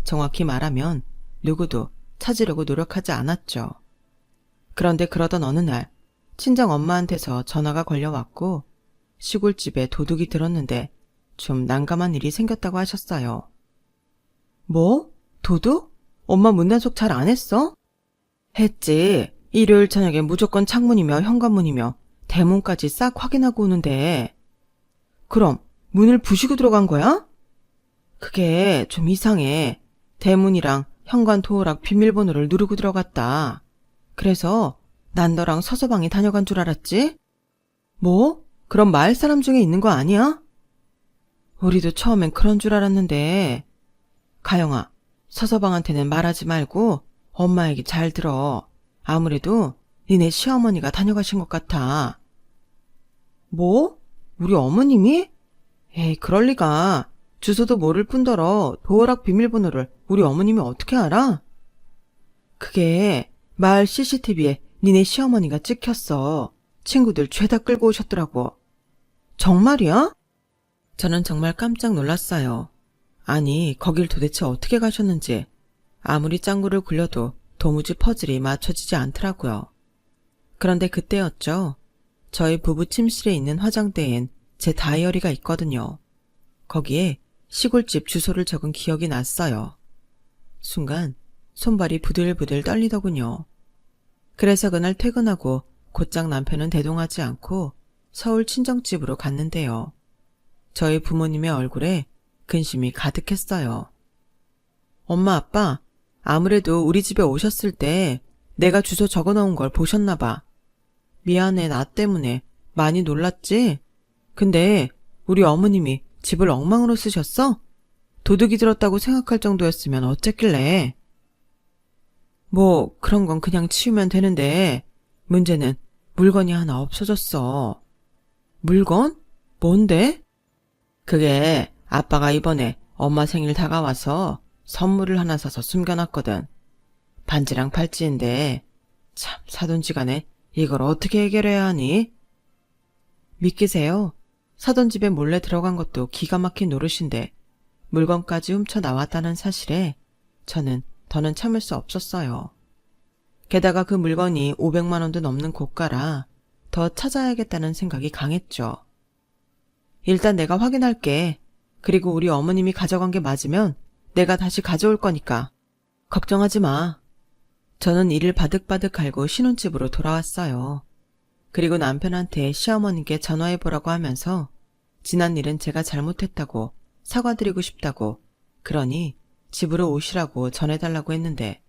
정확히 말하면 누구도 찾으려고 노력하지 않았죠. 그런데 그러던 어느 날 친정 엄마한테서 전화가 걸려왔고 시골집에 도둑이 들었는데 좀 난감한 일이 생겼다고 하셨어요. 뭐? 도둑? 엄마 문단속 잘 안 했어? 했지. 일요일 저녁에 무조건 창문이며 현관문이며 대문까지 싹 확인하고 오는데. 그럼 문을 부시고 들어간 거야? 그게 좀 이상해. 대문이랑 현관 도어락 비밀번호를 누르고 들어갔다. 그래서 난 너랑 서서방이 다녀간 줄 알았지? 뭐? 그럼 마을 사람 중에 있는 거 아니야? 우리도 처음엔 그런 줄 알았는데. 가영아, 서서방한테는 말하지 말고 엄마 얘기 잘 들어. 아무래도 니네 시어머니가 다녀가신 것 같아. 뭐? 우리 어머님이? 에이, 그럴 리가. 주소도 모를 뿐더러 도어락 비밀번호를 우리 어머님이 어떻게 알아? 그게 마을 CCTV에 니네 시어머니가 찍혔어. 친구들 죄다 끌고 오셨더라고. 정말이야? 저는 정말 깜짝 놀랐어요. 아니, 거길 도대체 어떻게 가셨는지 아무리 짱구를 굴려도 도무지 퍼즐이 맞춰지지 않더라고요. 그런데 그때였죠. 저희 부부 침실에 있는 화장대엔 제 다이어리가 있거든요. 거기에 시골집 주소를 적은 기억이 났어요. 순간 손발이 부들부들 떨리더군요. 그래서 그날 퇴근하고 곧장 남편은 대동하지 않고 서울 친정집으로 갔는데요. 저희 부모님의 얼굴에 근심이 가득했어요. 엄마, 아빠, 아무래도 우리 집에 오셨을 때 내가 주소 적어놓은 걸 보셨나 봐. 미안해, 나 때문에 많이 놀랐지? 근데 우리 어머님이 집을 엉망으로 쓰셨어? 도둑이 들었다고 생각할 정도였으면 어쨌길래. 뭐 그런 건 그냥 치우면 되는데 문제는 물건이 하나 없어졌어. 물건? 뭔데? 그게 아빠가 이번에 엄마 생일 다가와서 선물을 하나 사서 숨겨놨거든. 반지랑 팔찌인데 참 사돈지간에 이걸 어떻게 해결해야 하니? 믿기세요? 사돈 집에 몰래 들어간 것도 기가 막힌 노릇인데 물건까지 훔쳐 나왔다는 사실에 저는 더는 참을 수 없었어요. 게다가 그 물건이 500만 원도 넘는 고가라 더 찾아야겠다는 생각이 강했죠. 일단 내가 확인할게. 그리고 우리 어머님이 가져간 게 맞으면 내가 다시 가져올 거니까 걱정하지 마. 저는 이를 바득바득 갈고 신혼집으로 돌아왔어요. 그리고 남편한테 시어머니께 전화해보라고 하면서 지난 일은 제가 잘못했다고 사과드리고 싶다고 그러니 집으로 오시라고 전해달라고 했는데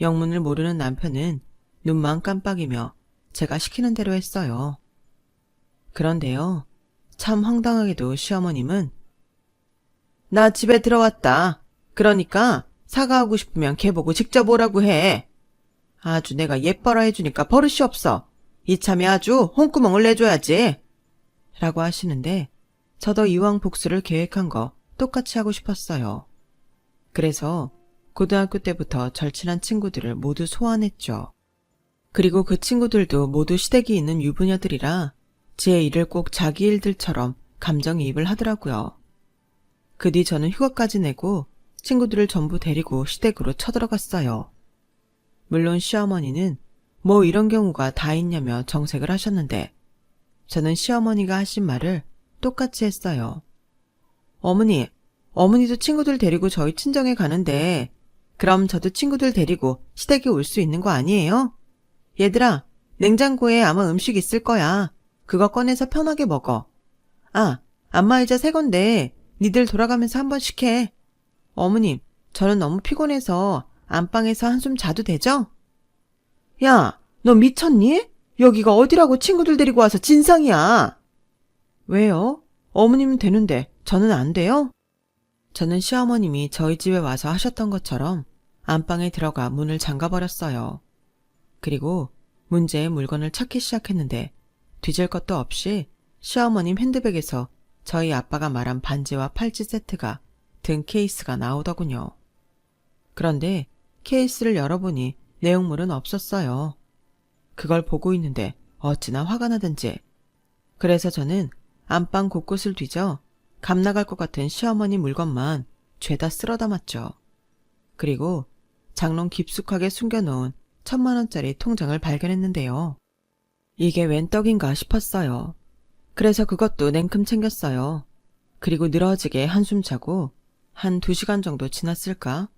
영문을 모르는 남편은 눈만 깜빡이며 제가 시키는 대로 했어요. 그런데요. 참 황당하게도 시어머님은 나 집에 들어왔다. 그러니까 사과하고 싶으면 걔 보고 직접 오라고 해. 아주 내가 예뻐라 해주니까 버릇이 없어. 이참에 아주 홍구멍을 내줘야지. 라고 하시는데 저도 이왕 복수를 계획한 거 똑같이 하고 싶었어요. 그래서 고등학교 때부터 절친한 친구들을 모두 소환했죠. 그리고 그 친구들도 모두 시댁이 있는 유부녀들이라 제 일을 꼭 자기 일들처럼 감정이입을 하더라고요. 그 뒤 저는 휴가까지 내고 친구들을 전부 데리고 시댁으로 쳐들어갔어요. 물론 시어머니는 뭐 이런 경우가 다 있냐며 정색을 하셨는데 저는 시어머니가 하신 말을 똑같이 했어요. 어머니도 친구들 데리고 저희 친정에 가는데 그럼 저도 친구들 데리고 시댁에 올 수 있는 거 아니에요? 얘들아, 냉장고에 아마 음식 있을 거야. 그거 꺼내서 편하게 먹어. 아, 안마의자 새 건데 니들 돌아가면서 한 번씩 해. 어머님, 저는 너무 피곤해서 안방에서 한숨 자도 되죠? 야, 너 미쳤니? 여기가 어디라고 친구들 데리고 와서 진상이야. 왜요? 어머님은 되는데 저는 안 돼요? 저는 시어머님이 저희 집에 와서 하셨던 것처럼 안방에 들어가 문을 잠가버렸어요. 그리고 문제의 물건을 찾기 시작했는데 뒤질 것도 없이 시어머님 핸드백에서 저희 아빠가 말한 반지와 팔찌 세트가 든 케이스가 나오더군요. 그런데 케이스를 열어보니 내용물은 없었어요. 그걸 보고 있는데 어찌나 화가 나든지. 그래서 저는 안방 곳곳을 뒤져 감나갈 것 같은 시어머니 물건만 죄다 쓸어 담았죠. 그리고 장롱 깊숙하게 숨겨놓은 1000만원짜리 통장을 발견했는데요. 이게 웬 떡인가 싶었어요. 그래서 그것도 냉큼 챙겼어요. 그리고 늘어지게 한숨 자고 한 2시간 정도 지났을까?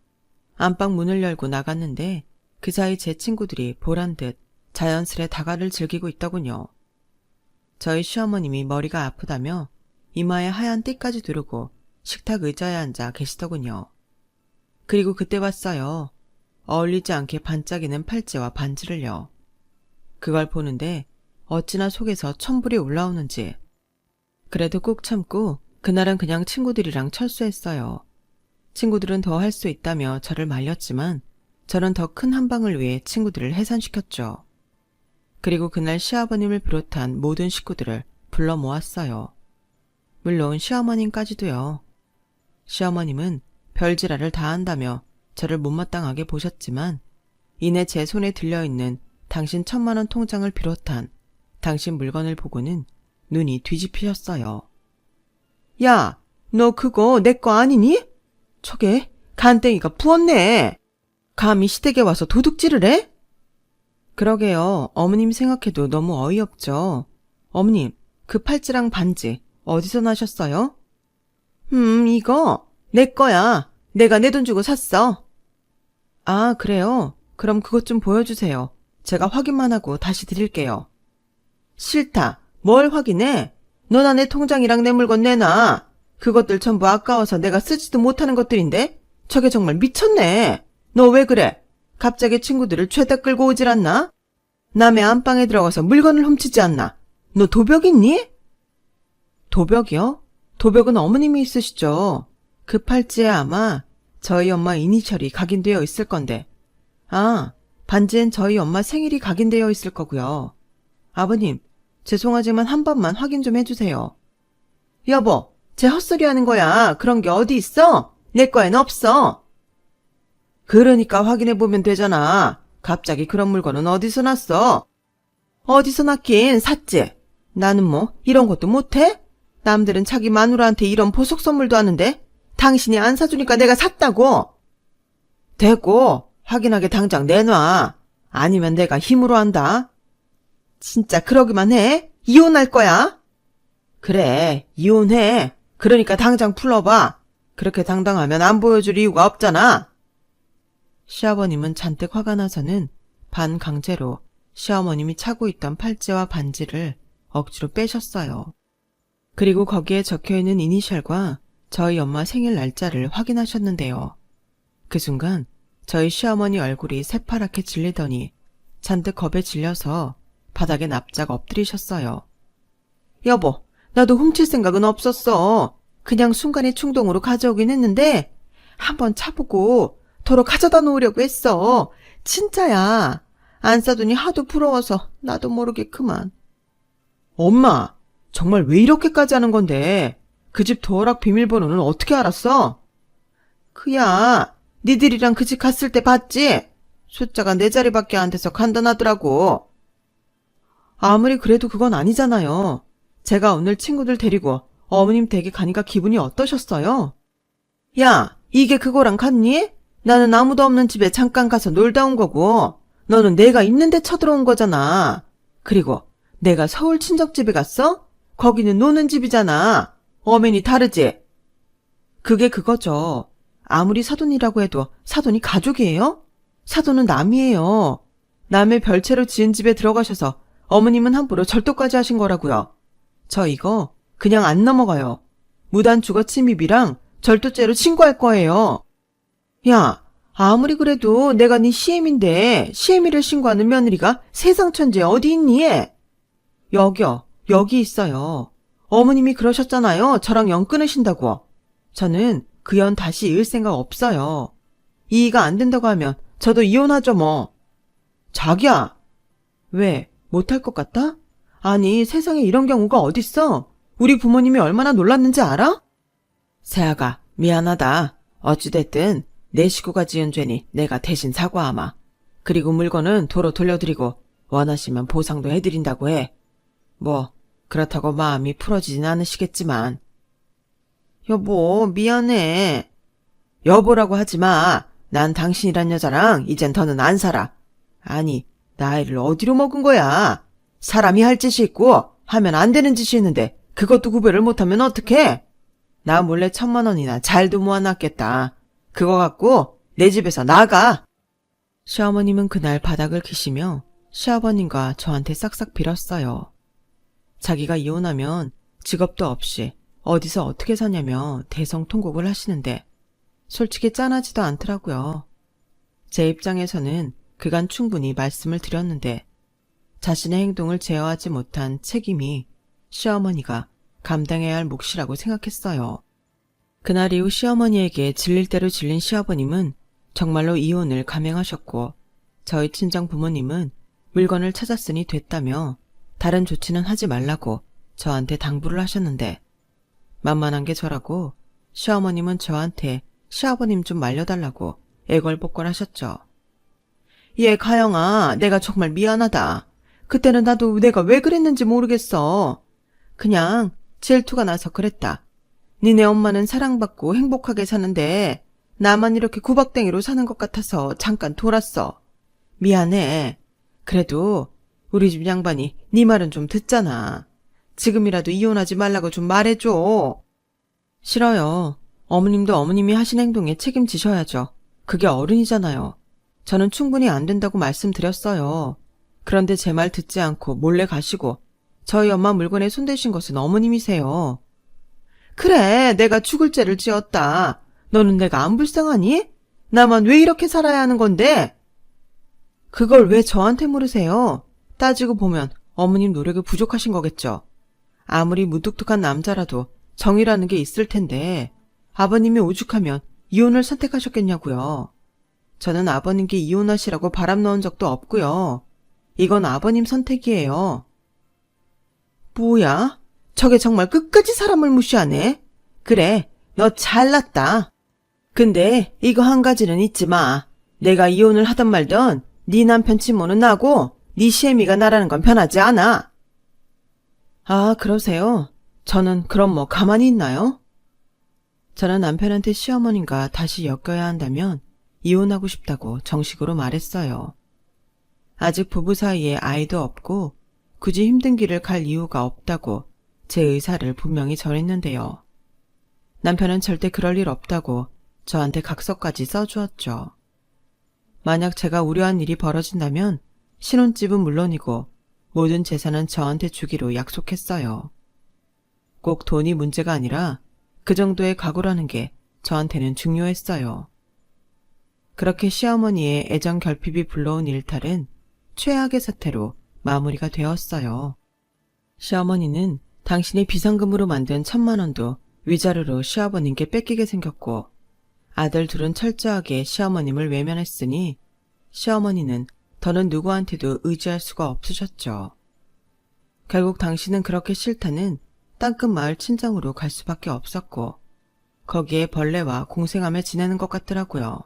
안방 문을 열고 나갔는데 그 사이 제 친구들이 보란듯 자연스레 다가를 즐기고 있더군요. 저희 시어머님이 머리가 아프다며 이마에 하얀 띠까지 두르고 식탁 의자에 앉아 계시더군요. 그리고 그때 봤어요. 어울리지 않게 반짝이는 팔찌와 반지를요. 그걸 보는데 어찌나 속에서 천불이 올라오는지. 그래도 꾹 참고 그날은 그냥 친구들이랑 철수했어요. 친구들은 더 할 수 있다며 저를 말렸지만 저는 더 큰 한방을 위해 친구들을 해산시켰죠. 그리고 그날 시아버님을 비롯한 모든 식구들을 불러 모았어요. 물론 시어머님까지도요. 시어머님은 별지랄을 다 한다며 저를 못마땅하게 보셨지만 이내 제 손에 들려있는 당신 1,000만 원 통장을 비롯한 당신 물건을 보고는 눈이 뒤집히셨어요. 야, 너 그거 내 거 아니니? 저게 간땡이가 부었네. 감히 시댁에 와서 도둑질을 해? 그러게요. 어머님 생각해도 너무 어이없죠. 어머님, 그 팔찌랑 반지 어디서 나셨어요? 이거 내 거야. 내가 내 돈 주고 샀어. 아, 그래요? 그럼 그것 좀 보여주세요. 제가 확인만 하고 다시 드릴게요. 싫다. 뭘 확인해? 너나 내 통장이랑 내 물건 내놔. 그것들 전부 아까워서 내가 쓰지도 못하는 것들인데? 저게 정말 미쳤네. 너 왜 그래? 갑자기 친구들을 죄다 끌고 오질 않나? 남의 안방에 들어가서 물건을 훔치지 않나? 너 도벽 있니? 도벽이요? 도벽은 어머님이 있으시죠. 그 팔찌에 아마 저희 엄마 이니셜이 각인되어 있을 건데. 아, 반지엔 저희 엄마 생일이 각인되어 있을 거고요. 아버님, 죄송하지만 한 번만 확인 좀 해주세요. 여보, 쟤 헛소리 하는 거야. 그런 게 어디 있어? 내 거엔 없어. 그러니까 확인해보면 되잖아. 갑자기 그런 물건은 어디서 났어? 어디서 났긴 샀지. 나는 뭐 이런 것도 못해? 남들은 자기 마누라한테 이런 보석 선물도 하는데 당신이 안 사주니까 내가 샀다고. 됐고 확인하게 당장 내놔. 아니면 내가 힘으로 한다. 진짜 그러기만 해? 이혼할 거야? 그래, 이혼해. 그러니까 당장 풀어봐. 그렇게 당당하면 안 보여줄 이유가 없잖아. 시아버님은 잔뜩 화가 나서는 반강제로 시어머님이 차고 있던 팔찌와 반지를 억지로 빼셨어요. 그리고 거기에 적혀있는 이니셜과 저희 엄마 생일 날짜를 확인하셨는데요. 그 순간 저희 시어머니 얼굴이 새파랗게 질리더니 잔뜩 겁에 질려서 바닥에 납작 엎드리셨어요. 여보, 나도 훔칠 생각은 없었어. 그냥 순간의 충동으로 가져오긴 했는데 한번 차보고 도로 가져다 놓으려고 했어. 진짜야. 안 싸더니 하도 부러워서 나도 모르게 그만. 엄마, 정말 왜 이렇게까지 하는 건데? 그 집 도어락 비밀번호는 어떻게 알았어? 그야, 니들이랑 그 집 갔을 때 봤지? 숫자가 4자리밖에 안 돼서 간단하더라고. 아무리 그래도 그건 아니잖아요. 제가 오늘 친구들 데리고 어머님 댁에 가니까 기분이 어떠셨어요? 야, 이게 그거랑 같니? 나는 아무도 없는 집에 잠깐 가서 놀다 온 거고 너는 내가 있는데 쳐들어온 거잖아. 그리고 내가 서울 친척집에 갔어? 거기는 노는 집이잖아. 엄연히 다르지? 그게 그거죠. 아무리 사돈이라고 해도 사돈이 가족이에요? 사돈은 남이에요. 남의 별채로 지은 집에 들어가셔서 어머님은 함부로 절도까지 하신 거라고요. 저 이거 그냥 안 넘어가요. 무단 주거 침입이랑 절도죄로 신고할 거예요. 야, 아무리 그래도 내가 네 시애미인데 시애미를 신고하는 며느리가 세상 천지에 어디 있니? 여기요. 여기 있어요. 어머님이 그러셨잖아요. 저랑 연 끊으신다고. 저는 그 연 다시 이을 생각 없어요. 이해가 안 된다고 하면 저도 이혼하죠 뭐. 자기야. 왜? 못할 것 같다? 아니 세상에 이런 경우가 어딨어? 우리 부모님이 얼마나 놀랐는지 알아? 세아가 미안하다. 어찌됐든 내 식구가 지은 죄니 내가 대신 사과하마. 그리고 물건은 도로 돌려드리고 원하시면 보상도 해드린다고 해. 뭐 그렇다고 마음이 풀어지진 않으시겠지만. 여보 미안해. 여보라고 하지 마. 난 당신이란 여자랑 이젠 더는 안 살아. 아니 나이를 어디로 먹은 거야. 사람이 할 짓이 있고 하면 안 되는 짓이 있는데 그것도 구별을 못하면 어떡해. 나 몰래 1,000만 원이나 잘도 모아놨겠다. 그거 갖고 내 집에서 나가. 시어머님은 그날 바닥을 키시며 시아버님과 저한테 싹싹 빌었어요. 자기가 이혼하면 직업도 없이 어디서 어떻게 사냐며 대성통곡을 하시는데 솔직히 짠하지도 않더라고요. 제 입장에서는 그간 충분히 말씀을 드렸는데 자신의 행동을 제어하지 못한 책임이 시어머니가 감당해야 할 몫이라고 생각했어요. 그날 이후 시어머니에게 질릴 대로 질린 시아버님은 정말로 이혼을 감행하셨고 저희 친정 부모님은 물건을 찾았으니 됐다며 다른 조치는 하지 말라고 저한테 당부를 하셨는데 만만한 게 저라고 시어머님은 저한테 시아버님 좀 말려달라고 애걸복걸 하셨죠. 예, 가영아, 내가 정말 미안하다. 그때는 나도 내가 왜 그랬는지 모르겠어. 그냥 질투가 나서 그랬다. 니네 엄마는 사랑받고 행복하게 사는데 나만 이렇게 구박댕이로 사는 것 같아서 잠깐 돌았어. 미안해. 그래도 우리 집 양반이 네 말은 좀 듣잖아. 지금이라도 이혼하지 말라고 좀 말해줘. 싫어요. 어머님도 어머님이 하신 행동에 책임지셔야죠. 그게 어른이잖아요. 저는 충분히 안 된다고 말씀드렸어요. 그런데 제 말 듣지 않고 몰래 가시고 저희 엄마 물건에 손대신 것은 어머님이세요. 그래, 내가 죽을 죄를 지었다. 너는 내가 안 불쌍하니? 나만 왜 이렇게 살아야 하는 건데? 그걸 왜 저한테 물으세요? 따지고 보면 어머님 노력이 부족하신 거겠죠. 아무리 무뚝뚝한 남자라도 정이라는 게 있을 텐데 아버님이 오죽하면 이혼을 선택하셨겠냐고요. 저는 아버님께 이혼하시라고 바람 넣은 적도 없고요. 이건 아버님 선택이에요. 뭐야? 저게 정말 끝까지 사람을 무시하네. 그래, 너 잘났다. 근데 이거 한 가지는 잊지 마. 내가 이혼을 하든 말든 네 남편 친모는 나고 네 시애미가 나라는 건 변하지 않아. 아, 그러세요? 저는 그럼 뭐 가만히 있나요? 저는 남편한테 시어머님과 다시 엮여야 한다면 이혼하고 싶다고 정식으로 말했어요. 아직 부부 사이에 아이도 없고 굳이 힘든 길을 갈 이유가 없다고 제 의사를 분명히 전했는데요. 남편은 절대 그럴 일 없다고 저한테 각서까지 써주었죠. 만약 제가 우려한 일이 벌어진다면 신혼집은 물론이고 모든 재산은 저한테 주기로 약속했어요. 꼭 돈이 문제가 아니라 그 정도의 각오라는 게 저한테는 중요했어요. 그렇게 시어머니의 애정 결핍이 불러온 일탈은 최악의 사태로 마무리가 되었어요. 시어머니는 당신이 비상금으로 만든 1,000만 원도 위자료로 시아버님께 뺏기게 생겼고 아들 둘은 철저하게 시어머님을 외면했으니 시어머니는 더는 누구한테도 의지할 수가 없으셨죠. 결국 당신은 그렇게 싫다는 땅끝 마을 친정으로 갈 수밖에 없었고 거기에 벌레와 공생하며 지내는 것 같더라고요.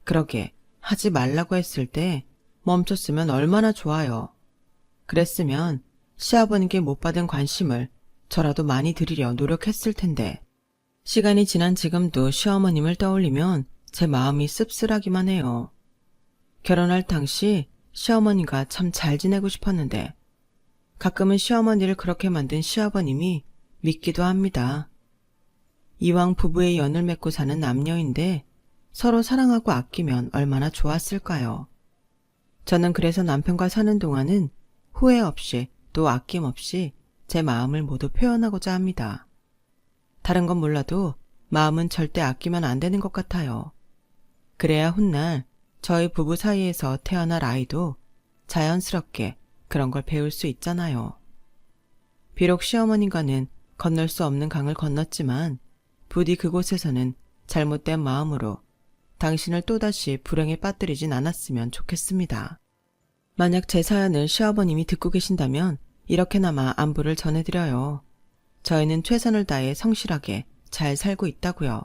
그러게 하지 말라고 했을 때 멈췄으면 얼마나 좋아요. 그랬으면 시아버님께 못 받은 관심을 저라도 많이 드리려 노력했을 텐데 시간이 지난 지금도 시어머님을 떠올리면 제 마음이 씁쓸하기만 해요. 결혼할 당시 시어머니가 참 잘 지내고 싶었는데 가끔은 시어머니를 그렇게 만든 시아버님이 믿기도 합니다. 이왕 부부의 연을 맺고 사는 남녀인데 서로 사랑하고 아끼면 얼마나 좋았을까요? 저는 그래서 남편과 사는 동안은 후회 없이 또 아낌없이 제 마음을 모두 표현하고자 합니다. 다른 건 몰라도 마음은 절대 아끼면 안 되는 것 같아요. 그래야 훗날 저희 부부 사이에서 태어날 아이도 자연스럽게 그런 걸 배울 수 있잖아요. 비록 시어머님과는 건널 수 없는 강을 건넜지만 부디 그곳에서는 잘못된 마음으로 당신을 또다시 불행에 빠뜨리진 않았으면 좋겠습니다. 만약 제 사연을 시아버님이 듣고 계신다면 이렇게나마 안부를 전해드려요. 저희는 최선을 다해 성실하게 잘 살고 있다고요.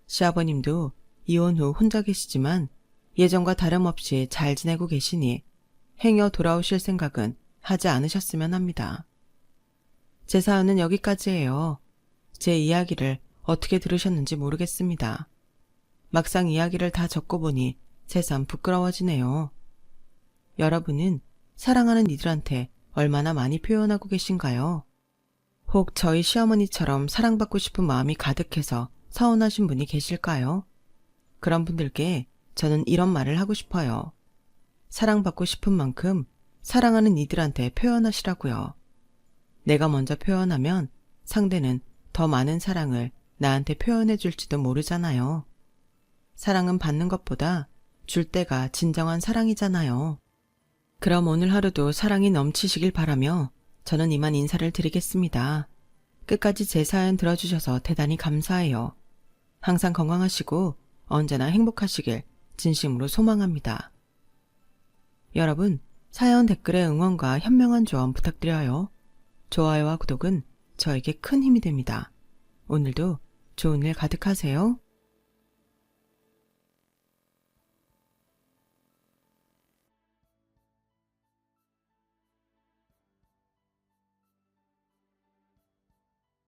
시아버님도 이혼 후 혼자 계시지만 예전과 다름없이 잘 지내고 계시니 행여 돌아오실 생각은 하지 않으셨으면 합니다. 제 사연은 여기까지예요. 제 이야기를 어떻게 들으셨는지 모르겠습니다. 막상 이야기를 다 적고 보니 새삼 부끄러워지네요. 여러분은 사랑하는 이들한테 얼마나 많이 표현하고 계신가요? 혹 저희 시어머니처럼 사랑받고 싶은 마음이 가득해서 서운하신 분이 계실까요? 그런 분들께 저는 이런 말을 하고 싶어요. 사랑받고 싶은 만큼 사랑하는 이들한테 표현하시라고요. 내가 먼저 표현하면 상대는 더 많은 사랑을 나한테 표현해 줄지도 모르잖아요. 사랑은 받는 것보다 줄 때가 진정한 사랑이잖아요. 그럼 오늘 하루도 사랑이 넘치시길 바라며 저는 이만 인사를 드리겠습니다. 끝까지 제 사연 들어주셔서 대단히 감사해요. 항상 건강하시고 언제나 행복하시길 진심으로 소망합니다. 여러분, 사연 댓글에 응원과 현명한 조언 부탁드려요. 좋아요와 구독은 저에게 큰 힘이 됩니다. 오늘도 좋은 일 가득하세요.